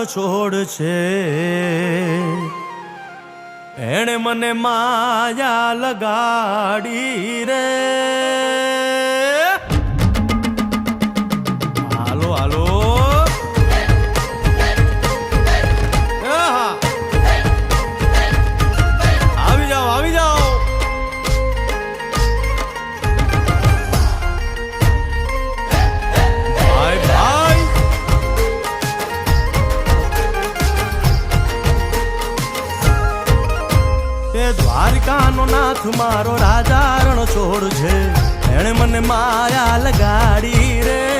છોડ છે એણે મને માયા લગાડી રે હાલો હાલો આવી જાઓ આવી જાઓ ભાઈ ભાઈ તે દ્વારકાનો નાથ મારો રાજા રણ છોડ છે એણે મને માયા લગાડી રે